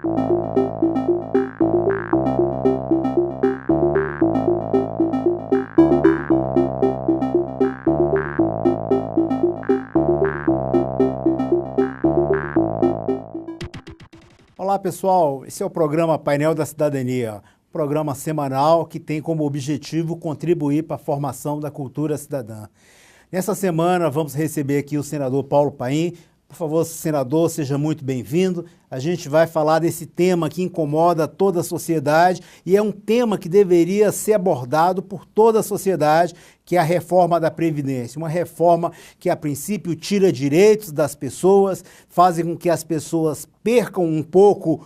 Olá pessoal, esse é o programa Painel da Cidadania, programa semanal que tem como objetivo contribuir para a formação da cultura cidadã. Nessa semana vamos receber aqui o senador Paulo Paim. Por favor, senador, seja muito bem-vindo. A gente vai falar desse tema que incomoda toda a sociedade e é um tema que deveria ser abordado por toda a sociedade, que é a reforma da Previdência. Uma reforma que, a princípio, tira direitos das pessoas, faz com que as pessoas percam um pouco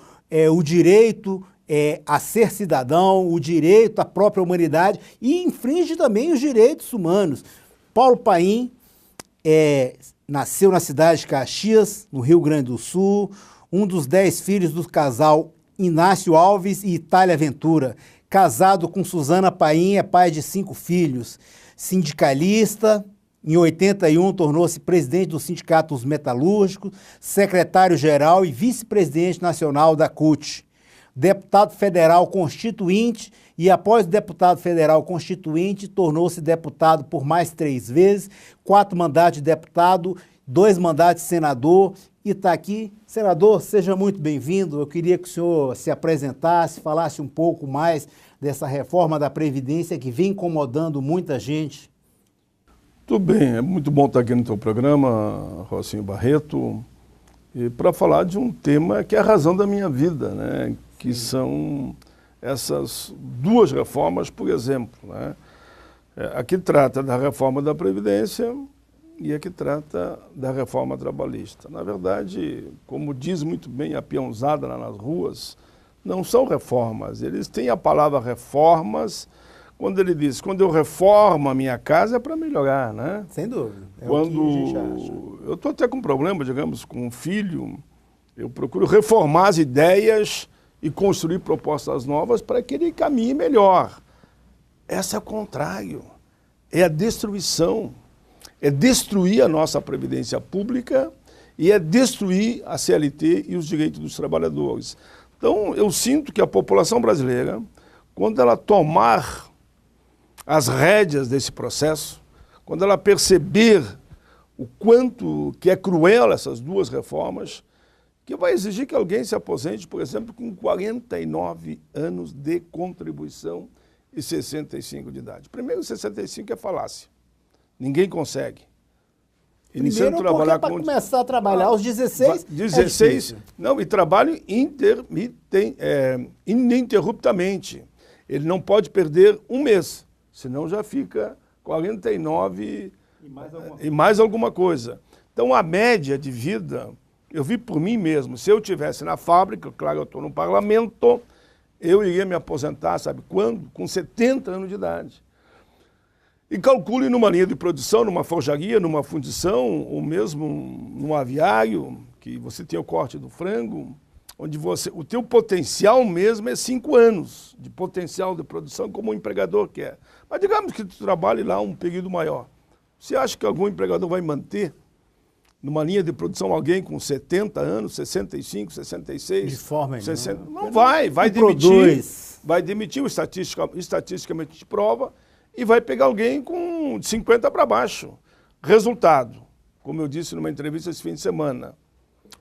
o direito a ser cidadão, o direito à própria humanidade e infringe também os direitos humanos. Paulo Paim nasceu na cidade de Caxias, no Rio Grande do Sul, um dos 10 filhos do casal Inácio Alves e Itália Ventura. Casado com Suzana Paim, é pai de 5 filhos. Sindicalista, em 81 tornou-se presidente do Sindicato dos Metalúrgicos, secretário-geral e vice-presidente nacional da CUT. Deputado federal constituinte e, após deputado federal constituinte, tornou-se deputado por mais 3 vezes, 4 mandatos de deputado, 2 mandatos de senador e está aqui. Senador, seja muito bem-vindo. Eu queria que o senhor se apresentasse, falasse um pouco mais dessa reforma da Previdência que vem incomodando muita gente. Tudo bem, é muito bom estar aqui no teu programa, Rocinho Barreto, e para falar de um tema que é a razão da minha vida, né? Que são essas 2 reformas, por exemplo, né? A que trata da reforma da Previdência e a que trata da reforma trabalhista. Na verdade, como diz muito bem a peãozada lá nas ruas, não são reformas, eles têm a palavra reformas. Quando ele diz, quando eu reformo a minha casa é para melhorar, né? Sem dúvida. Quando o que a gente acha. Eu estou até com um problema, digamos, com um filho, eu procuro reformar as ideias e construir propostas novas para que ele caminhe melhor. Essa é o contrário, é a destruição, é destruir a nossa previdência pública e é destruir a CLT e os direitos dos trabalhadores. Então, eu sinto que a população brasileira, quando ela tomar as rédeas desse processo, quando ela perceber o quanto que é cruel essas 2 reformas, que vai exigir que alguém se aposente, por exemplo, com 49 anos de contribuição e 65 de idade. Primeiro, 65 é falácia. Ninguém consegue. Primeiro, porque para começar a trabalhar aos 16, 16, não, e trabalho ininterruptamente. Ele não pode perder um mês, senão já fica 49 e mais alguma coisa. Então, a média de vida, eu vi por mim mesmo, se eu estivesse na fábrica, claro, eu estou no parlamento, eu iria me aposentar, sabe quando? Com 70 anos de idade. E calcule numa linha de produção, numa forjaria, numa fundição, ou mesmo num aviário, que você tem o corte do frango, onde o teu potencial mesmo é 5 anos de potencial de produção, como o empregador quer. Mas digamos que tu trabalhe lá um período maior. Você acha que algum empregador vai manter numa linha de produção alguém com 70 anos, 65, 66? De forma 60, nenhuma. não vai demitir. Vai demitir, estatisticamente te prova, e vai pegar alguém com 50 para baixo. Resultado, como eu disse numa entrevista esse fim de semana,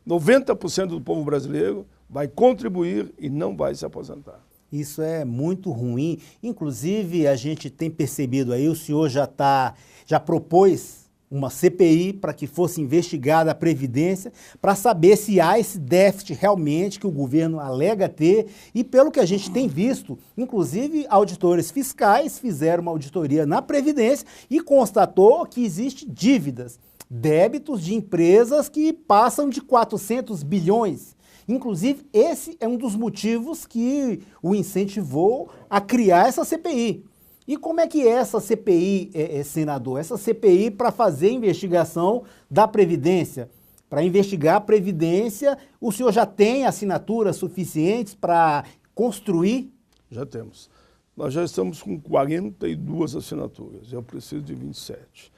90% do povo brasileiro vai contribuir e não vai se aposentar. Isso é muito ruim. Inclusive, a gente tem percebido aí, o senhor já propôs uma CPI para que fosse investigada a Previdência, para saber se há esse déficit realmente que o governo alega ter. E pelo que a gente tem visto, inclusive auditores fiscais fizeram uma auditoria na Previdência e constatou que existem dívidas, débitos de empresas que passam de 400 bilhões. Inclusive, esse é um dos motivos que o incentivou a criar essa CPI. E como é que é essa CPI, senador? Essa CPI para fazer investigação da Previdência. Para investigar a Previdência, o senhor já tem assinaturas suficientes para construir? Já temos. Nós já estamos com 42 assinaturas, eu preciso de 27.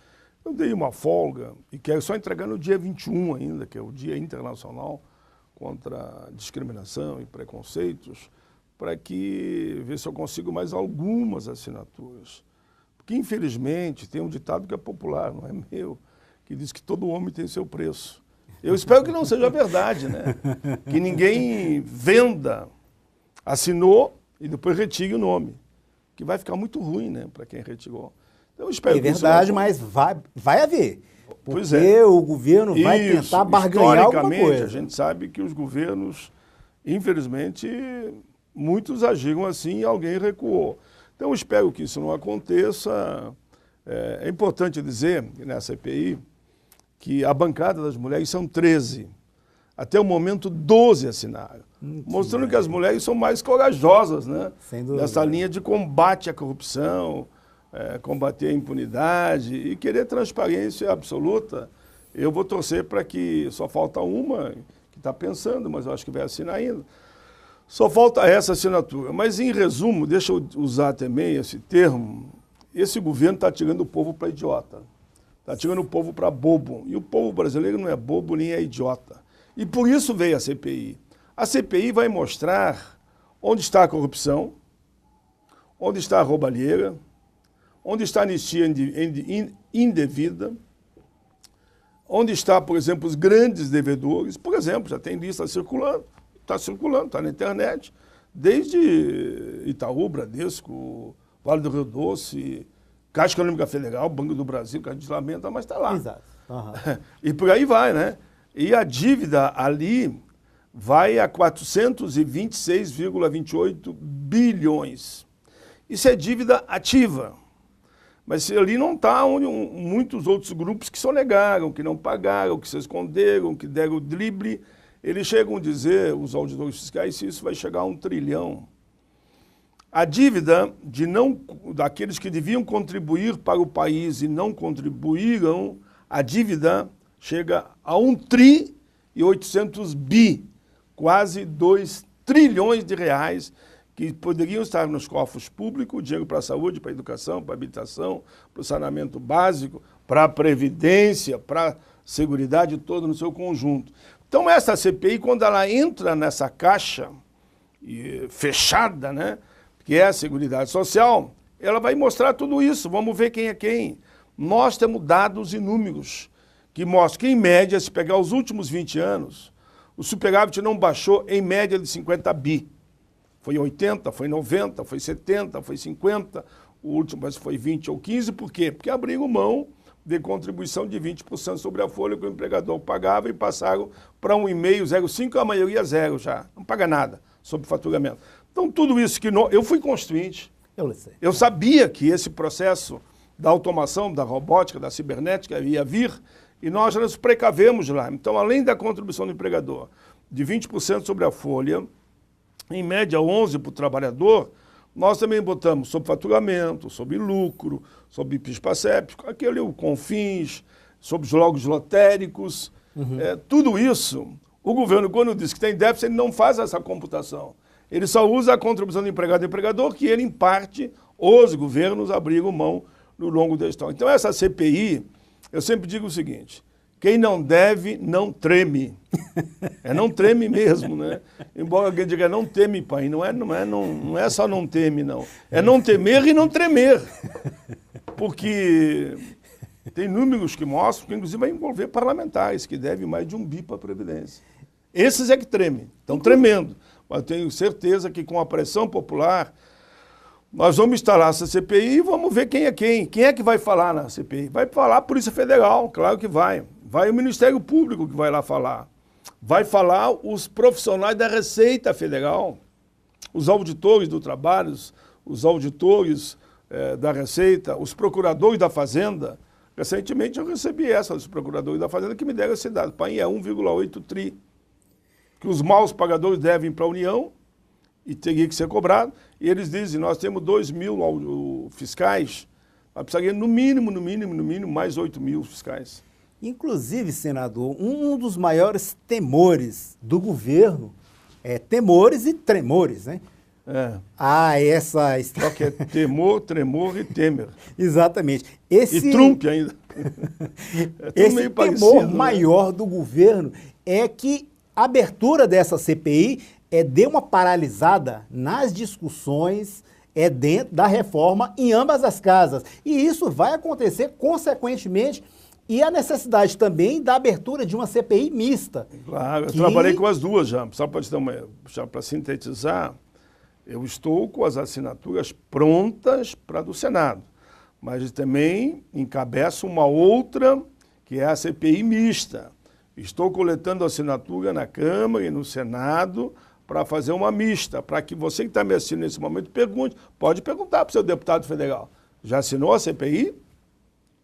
Eu dei uma folga e quero só entregar no dia 21 ainda, que é o Dia Internacional contra a discriminação e preconceitos, para que ver se eu consigo mais algumas assinaturas. Porque, infelizmente, tem um ditado que é popular, não é meu, que diz que todo homem tem seu preço. Eu espero que não seja verdade, né? Que ninguém venda, assinou e depois retire o nome. Que vai ficar muito ruim, né, para quem retirou. Então, eu espero É verdade, mas vai haver. Pois Porque é. o governo vai tentar barganhar alguma Historicamente, coisa. a gente sabe que os governos, infelizmente, muitos agiram assim e alguém recuou. Então, eu espero que isso não aconteça. É importante dizer, na CPI, que a bancada das mulheres são 13. Até o momento, 12 assinaram. Mostrando que as mulheres são mais corajosas, né? Sem dúvida. Nessa linha de combate à corrupção, combater a impunidade e querer transparência absoluta. Eu vou torcer para que só falta uma que está pensando, mas eu acho que vai assinar ainda. Só falta essa assinatura. Mas, em resumo, deixa eu usar também esse termo, esse governo está tirando o povo para idiota. Está tirando o povo para bobo. E o povo brasileiro não é bobo nem é idiota. E por isso veio a CPI. A CPI vai mostrar onde está a corrupção, onde está a roubalheira, onde está a anistia indevida, onde está, por exemplo, os grandes devedores. Por exemplo, já tem lista circulando, está na internet, desde Itaú, Bradesco, Vale do Rio Doce, Caixa Econômica Federal, Banco do Brasil, que a gente lamenta, mas está lá. Exato. Uhum. E por aí vai, né? E a dívida ali vai a 426,28 bilhões. Isso é dívida ativa. Mas ali não está onde muitos outros grupos que sonegaram, que não pagaram, que se esconderam, que deram o drible. Eles chegam a dizer, os auditores fiscais, se isso vai chegar a 1 trilhão. A dívida daqueles que deviam contribuir para o país e não contribuíram, a dívida chega a 1,8 bi, quase 2 trilhões de reais, que poderiam estar nos cofres públicos, dinheiro para a saúde, para a educação, para a habitação, para o saneamento básico, para a previdência, para a seguridade toda no seu conjunto. Então, essa CPI, quando ela entra nessa caixa fechada, né, que é a Seguridade Social, ela vai mostrar tudo isso. Vamos ver quem é quem. Nós temos dados e números que mostram que, em média, se pegar os últimos 20 anos, o superávit não baixou em média de 50 bi. Foi 80, foi 90, foi 70, foi 50, o último mas foi 20 ou 15, por quê? Porque abriram mão de contribuição de 20% sobre a folha que o empregador pagava e passaram para 1,5, 0,5, a maioria zero já, não paga nada sobre faturamento. Então, tudo isso que eu fui constituinte, eu sabia que esse processo da automação, da robótica, da cibernética ia vir, e nós nos precavemos lá. Então, além da contribuição do empregador de 20% sobre a folha, em média 11% para o trabalhador, nós também botamos sobre faturamento, sobre lucro, sobre PIS/PASEP, aquele o CONFINS, sobre os jogos lotéricos, tudo isso. O governo, quando diz que tem déficit, ele não faz essa computação. Ele só usa a contribuição do empregado e empregador, que ele, em parte, os governos abriram mão no longo da história. Então, essa CPI, eu sempre digo o seguinte: quem não deve, não treme. Não treme mesmo, né? Embora alguém diga, não teme, pai. Não é só não teme, não. É não temer e não tremer. Porque tem números que mostram que, inclusive, vai envolver parlamentares, que devem mais de 1 bi para a Previdência. Esses é que tremem, estão tremendo. Mas eu tenho certeza que, com a pressão popular, nós vamos instalar essa CPI e vamos ver quem é quem. Quem é que vai falar na CPI? Vai falar a Polícia Federal, claro que vai. Vai o Ministério Público que vai lá falar. Vai falar os profissionais da Receita Federal, os auditores do trabalho, os auditores da Receita, os procuradores da Fazenda. Recentemente eu recebi essa dos procuradores da Fazenda que me deram esse dado. Pai, é 1,8 tri. Que os maus pagadores devem para a União e teria que ser cobrado. E eles dizem, nós temos 2.000 fiscais, nós precisaríamos no mínimo, mais 8.000 fiscais. Inclusive, senador, um dos maiores temores do governo é temores e tremores, né? Essa... Só que é temor, tremor e temer. Exatamente. E Trump ainda. Esse temor maior do governo é que a abertura dessa CPI deu uma paralisada nas discussões dentro da reforma em ambas as casas. E isso vai acontecer consequentemente, e a necessidade também da abertura de uma CPI mista. Claro, eu trabalhei com as duas já. Só para sintetizar, eu estou com as assinaturas prontas para do Senado, mas também encabeço uma outra, que é a CPI mista. Estou coletando assinatura na Câmara e no Senado para fazer uma mista, para que você que está me assistindo nesse momento pergunte, pode perguntar para o seu deputado federal, já assinou a CPI?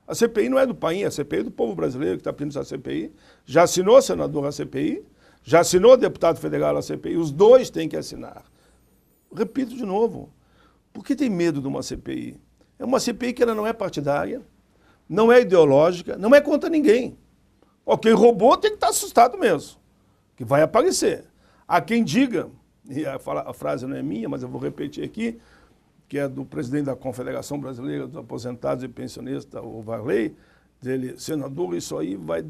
A CPI não é do país, a CPI é do povo brasileiro que está pedindo essa CPI. Já assinou o senador a CPI? Já assinou o deputado federal a CPI? Os dois têm que assinar. Repito de novo, por que tem medo de uma CPI? É uma CPI que ela não é partidária, não é ideológica, não é contra ninguém. Ó, quem roubou tem que estar assustado mesmo, que vai aparecer. Há quem diga, e a frase não é minha, mas eu vou repetir aqui, que é do presidente da Confederação Brasileira dos Aposentados e Pensionistas, o Varley, dele, senador, isso aí vai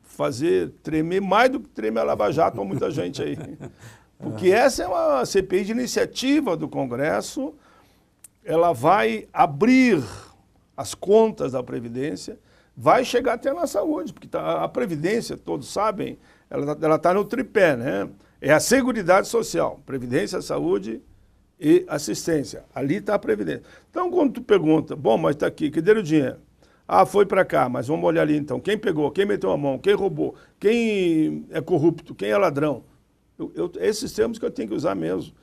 fazer tremer mais do que treme a Lava Jato para muita gente aí. Porque essa é uma CPI de iniciativa do Congresso, ela vai abrir as contas da Previdência, vai chegar até na saúde, porque a Previdência, todos sabem, ela está no tripé, né? É a Seguridade Social, Previdência, Saúde e Assistência. Ali está a Previdência. Então, quando tu pergunta, bom, mas está aqui, cadê o dinheiro? Ah, foi para cá, mas vamos olhar ali então. Quem pegou, quem meteu a mão, quem roubou, quem é corrupto, quem é ladrão? Esses termos que eu tenho que usar mesmo.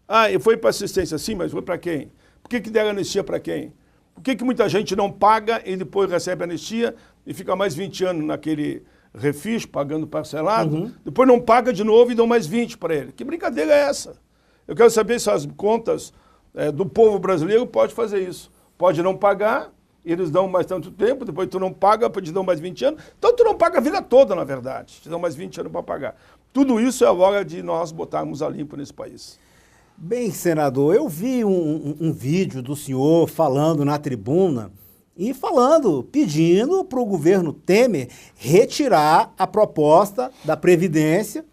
Ah, e foi para assistência, sim, mas foi para quem? Por que deram anistia para quem? Por que muita gente não paga e depois recebe anistia e fica mais 20 anos naquele refis, pagando parcelado, depois não paga de novo e dão mais 20 para ele? Que brincadeira é essa? Eu quero saber se as contas do povo brasileiro pode fazer isso. Pode não pagar, eles dão mais tanto tempo, depois tu não paga, te dão mais 20 anos. Então tu não paga a vida toda, na verdade. Te dão mais 20 anos para pagar. Tudo isso é a hora de nós botarmos a limpo nesse país. Bem, senador, eu vi um vídeo do senhor falando na tribuna e pedindo para o governo Temer retirar a proposta da Previdência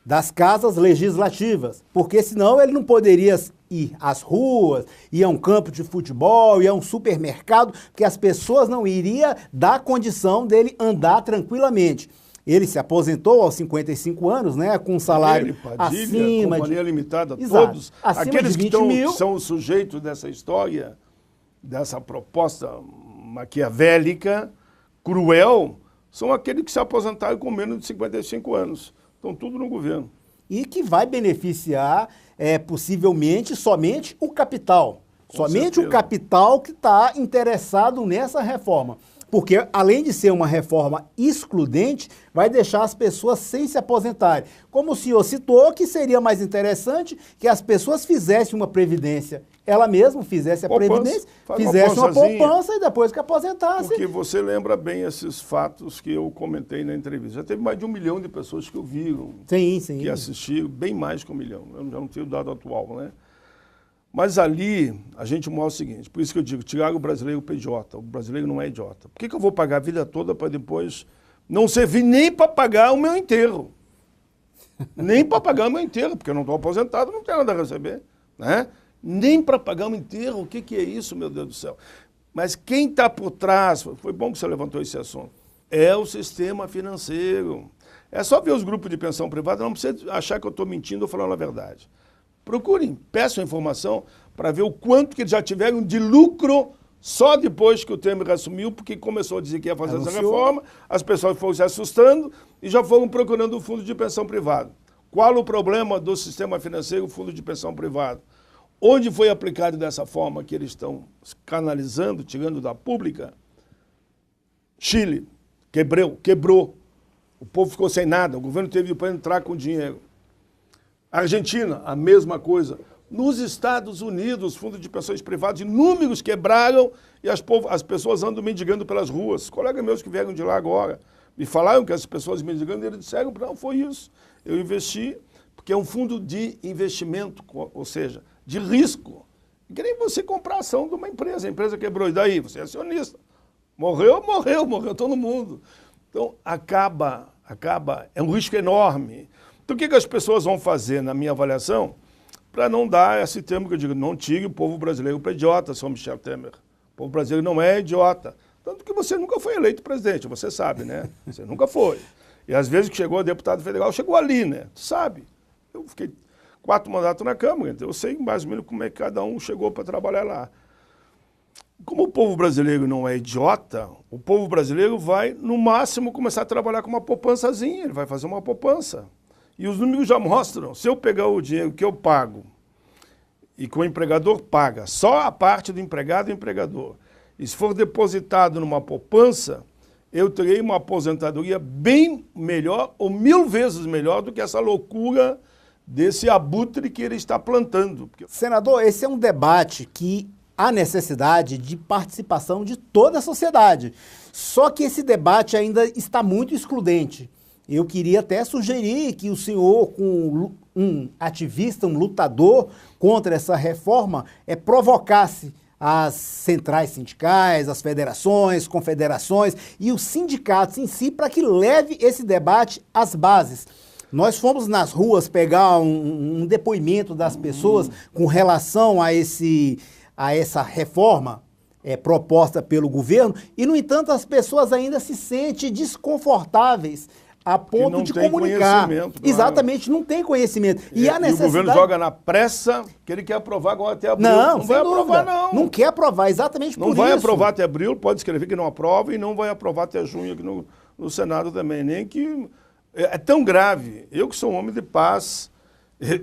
das casas legislativas, porque senão ele não poderia ir às ruas, ir a um campo de futebol, ir a um supermercado, porque as pessoas não iriam dar condição dele andar tranquilamente. Ele se aposentou aos 55 anos, né, com um salário Padilha, acima Companhia Limitada, Exato, todos aqueles que são os sujeitos dessa história, dessa proposta maquiavélica, cruel, são aqueles que se aposentaram com menos de 55 anos. Estão tudo no governo. E que vai beneficiar, possivelmente, somente o capital. Somente o capital que está interessado nessa reforma. Porque, além de ser uma reforma excludente, vai deixar as pessoas sem se aposentarem. Como o senhor citou, que seria mais interessante que as pessoas fizessem uma previdência. Ela mesma fizesse a previdência, fizesse uma poupança e depois que aposentasse. Porque você lembra bem esses fatos que eu comentei na entrevista. Já teve mais de 1 milhão de pessoas que ouviram, que assistiram, bem mais que 1 milhão. Eu já não tenho o dado atual, né? Mas ali a gente mostra o seguinte, por isso que eu digo, tirar o brasileiro para idiota. O brasileiro não é idiota. Por que eu vou pagar a vida toda para depois não servir nem para pagar o meu enterro? Nem para pagar o meu enterro, porque eu não estou aposentado, não tenho nada a receber, né? Nem para pagar o enterro, o que é isso, meu Deus do céu? Mas quem está por trás, foi bom que você levantou esse assunto, é o sistema financeiro. É só ver os grupos de pensão privada, não precisa achar que eu estou mentindo ou falando a verdade. Procurem, peçam informação para ver o quanto que eles já tiveram de lucro só depois que o Temer assumiu, porque começou a dizer que ia fazer essa reforma, as pessoas foram se assustando e já foram procurando o fundo de pensão privado. Qual o problema do sistema financeiro, o fundo de pensão privado? Onde foi aplicado dessa forma que eles estão canalizando, tirando da pública? Chile, quebrou. O povo ficou sem nada, o governo teve para entrar com dinheiro. Argentina, a mesma coisa. Nos Estados Unidos, fundos de pensões privados, inúmeros quebraram e as pessoas andam mendigando pelas ruas. Colegas meus que vieram de lá agora me falaram que as pessoas mendigando, eles disseram, não, foi isso. Eu investi, porque é um fundo de investimento, ou seja, de risco. Que nem você comprar ação de uma empresa, a empresa quebrou, e daí? Você é acionista. Morreu todo mundo. Então, acaba é um risco enorme. Então, o que as pessoas vão fazer, na minha avaliação, para não dar esse termo que eu digo, não tire o povo brasileiro para idiota, São Michel Temer. O povo brasileiro não é idiota. Tanto que você nunca foi eleito presidente, você sabe, né? Você nunca foi. E às vezes que chegou a deputado federal, chegou ali, né? Tu sabe. Eu fiquei 4 mandatos na Câmara, então eu sei mais ou menos como é que cada um chegou para trabalhar lá. Como o povo brasileiro não é idiota, o povo brasileiro vai, no máximo, começar a trabalhar com uma poupançazinha, ele vai fazer uma poupança. E os números já mostram, se eu pegar o dinheiro que eu pago e que o empregador paga, só a parte do empregado e empregador, e se for depositado numa poupança, eu terei uma aposentadoria bem melhor, ou 1000 vezes melhor do que essa loucura desse abutre que ele está plantando. Senador, esse é um debate que há necessidade de participação de toda a sociedade. Só que esse debate ainda está muito excludente. Eu queria até sugerir que o senhor, como um ativista, um lutador contra essa reforma, provocasse as centrais sindicais, as federações, confederações e os sindicatos em si para que leve esse debate às bases. Nós fomos nas ruas pegar um depoimento das pessoas com relação a essa reforma proposta pelo governo e, no entanto, as pessoas ainda se sentem desconfortáveis a ponto de comunicar. Exatamente, não tem conhecimento. E a necessidade... E o governo joga na pressa que ele quer aprovar agora até abril. Não vai aprovar, não. Não quer aprovar, exatamente por isso. Não vai aprovar até abril, pode escrever que não aprova, e não vai aprovar até junho aqui no Senado também. Nem que... É tão grave. Eu que sou um homem de paz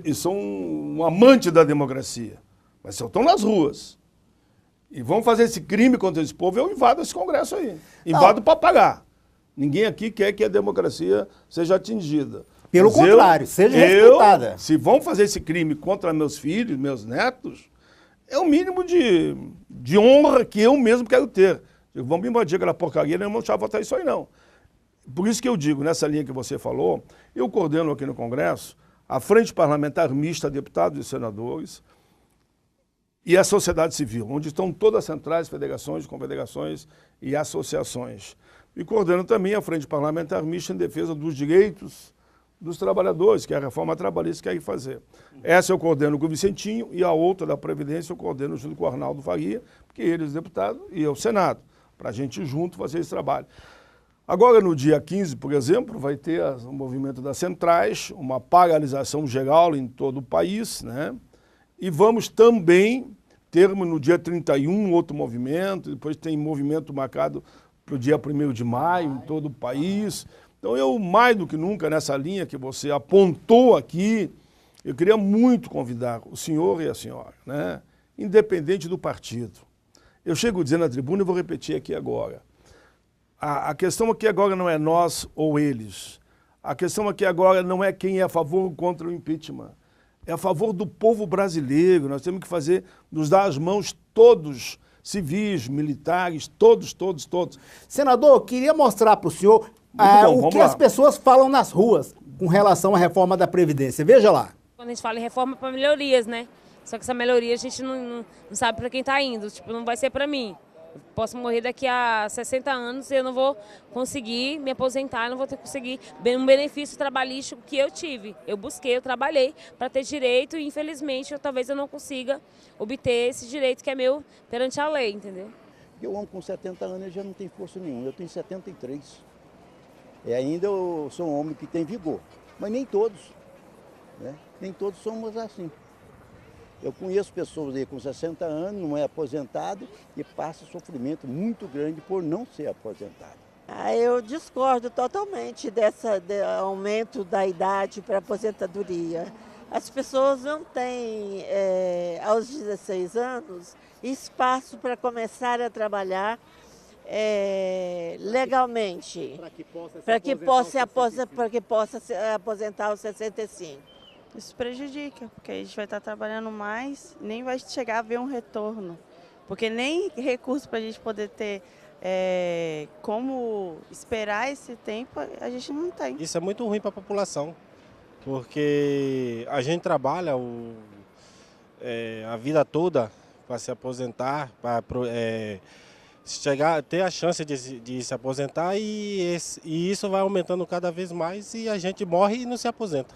e sou um amante da democracia. Mas se eu estou nas ruas e vão fazer esse crime contra esse povo, eu invado esse Congresso aí. Invado para pagar. Ninguém aqui quer que a democracia seja atingida. Pelo contrário, seja respeitada. Se vão fazer esse crime contra meus filhos, meus netos, é o mínimo de honra que eu mesmo quero ter. Vamos invadir aquela porcaria, não vamos votar isso aí não. Por isso que eu digo, nessa linha que você falou, eu coordeno aqui no Congresso a Frente Parlamentar Mista, deputados e senadores, e a sociedade civil, onde estão todas as centrais, federações, confederações e associações. E coordeno também a Frente Parlamentar Mista em defesa dos direitos dos trabalhadores, que é a reforma trabalhista que querem fazer. Essa eu coordeno com o Vicentinho e a outra da Previdência eu coordeno junto com o Arnaldo Faria, porque eles, deputados, e eu, Senado, para a gente junto fazer esse trabalho. Agora, no dia 15, por exemplo, vai ter o movimento das centrais, uma paralisação geral em todo o país, né? E vamos também ter no dia 31 outro movimento, depois tem movimento marcado para o dia 1º de maio em todo o país. Então eu, mais do que nunca, nessa linha que você apontou aqui, eu queria muito convidar o senhor e a senhora, né? Independente do partido. Eu chego dizendo na tribuna e vou repetir aqui agora. A questão aqui agora não é nós ou eles. A questão aqui agora não é quem é a favor ou contra o impeachment. É a favor do povo brasileiro. Nós temos que nos dar as mãos todos, civis, militares, todos. Senador, eu queria mostrar para o senhor o que as pessoas falam nas ruas com relação à reforma da Previdência. Veja lá. Quando a gente fala em reforma, é para melhorias, né? Só que essa melhoria a gente não sabe para quem está indo. Tipo, não vai ser para mim. Eu posso morrer daqui a 60 anos e eu não vou conseguir me aposentar, não vou conseguir um benefício trabalhístico que eu tive. Eu busquei, eu trabalhei para ter direito e, infelizmente, talvez eu não consiga obter esse direito que é meu perante a lei, entendeu? Eu amo com 70 anos e já não tenho força nenhuma, eu tenho 73. E ainda eu sou um homem que tem vigor, mas nem todos, né? Nem todos somos assim. Eu conheço pessoas aí com 60 anos, não é aposentado e passa sofrimento muito grande por não ser aposentado. Eu discordo totalmente desse aumento da idade para aposentadoria. As pessoas não têm, aos 16 anos, espaço para começar a trabalhar legalmente, para que possa se aposentar aos 65. Isso prejudica, porque a gente vai estar trabalhando mais, nem vai chegar a ver um retorno. Porque nem recurso para a gente poder ter como esperar esse tempo, a gente não tem. Isso é muito ruim para a população, porque a gente trabalha a vida toda para se aposentar, para ter a chance de se aposentar e isso vai aumentando cada vez mais e a gente morre e não se aposenta.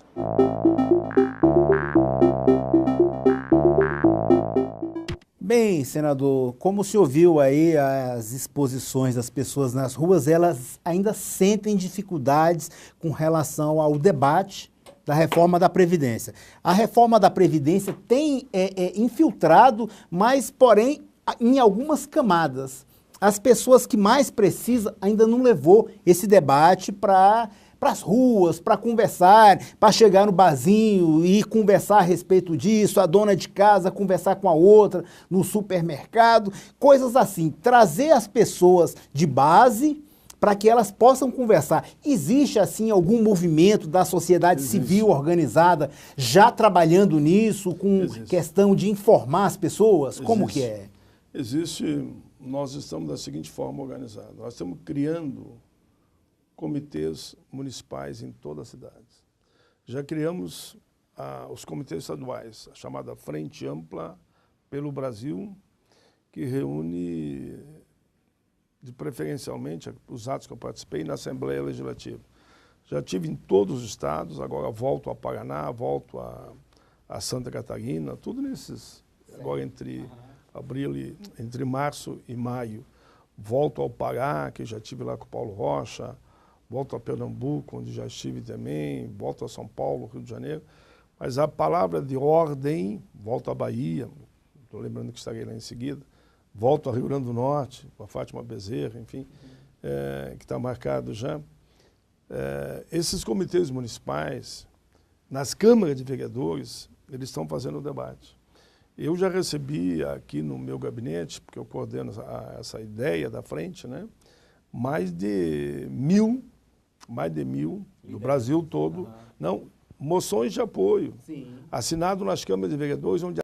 Bem, senador, como o senhor viu aí as exposições das pessoas nas ruas, elas ainda sentem dificuldades com relação ao debate da reforma da Previdência. A reforma da Previdência tem infiltrado, mas, porém, em algumas camadas. As pessoas que mais precisam ainda não levou esse debate para as ruas, para conversar, para chegar no barzinho e conversar a respeito disso, a dona de casa conversar com a outra no supermercado, coisas assim. Trazer as pessoas de base para que elas possam conversar. Existe, assim, algum movimento da sociedade civil organizada já trabalhando nisso, com questão de informar as pessoas? Como que é? Existe. Nós estamos da seguinte forma organizados. Nós estamos criando comitês municipais em todas as cidades. Já criamos os comitês estaduais, a chamada Frente Ampla pelo Brasil, que reúne, preferencialmente, os atos que eu participei na Assembleia Legislativa. Já tive em todos os estados, agora volto a Paraná, volto a Santa Catarina, tudo nesses, agora entre março e maio. Volto ao Pará, que já estive lá com o Paulo Rocha, volto a Pernambuco, onde já estive também, volto a São Paulo, Rio de Janeiro. Mas a palavra de ordem, volto à Bahia, estou lembrando que estarei lá em seguida, volto ao Rio Grande do Norte, com a Fátima Bezerra, enfim, que está marcado já. Esses comitês municipais, nas câmaras de vereadores, eles estão fazendo o debate. Eu já recebi aqui no meu gabinete, porque eu coordeno essa ideia da frente, né, mais de 1.000 do Brasil todo, não, moções de apoio, assinado nas câmaras de vereadores, onde